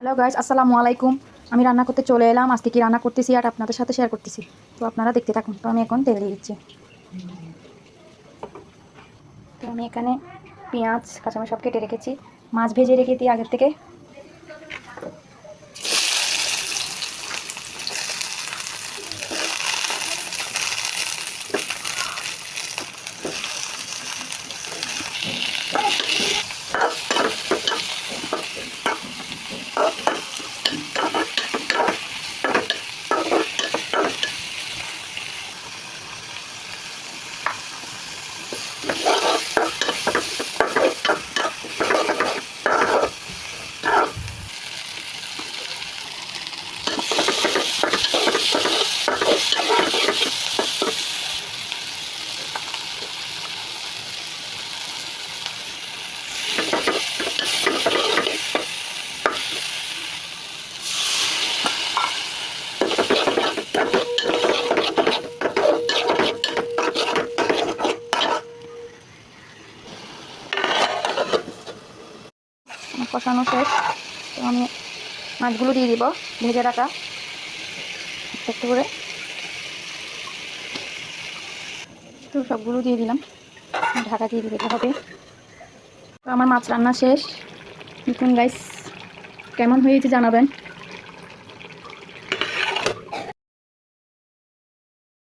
Hello guys, আসসালামু আলাইকুম। আমি রান্না করতে চলে এলাম। আজকে কি রান্না করতেছি আর আপনাদের সাথে শেয়ার করতেছি, তো আপনারা দেখতে থাকুন। তো আমি এখন তেল দিয়ে দিচ্ছি। তো আমি এখানে পেঁয়াজ কাঁচামরিচ সব কেটে রেখেছি, মাছ ভেজে রেখে দিই আগের থেকে। আমার কষানো শেষ। তো আমি মাছগুলো দিয়ে দিব ভেজে রাখা একটু করে। তো সবগুলো দিয়ে দিলাম, ঢাকা দিয়ে দিতে হবে। তো আমার মাছ রান্না শেষ। দেখুন গাইস, কেমন হয়েছে জানাবেন।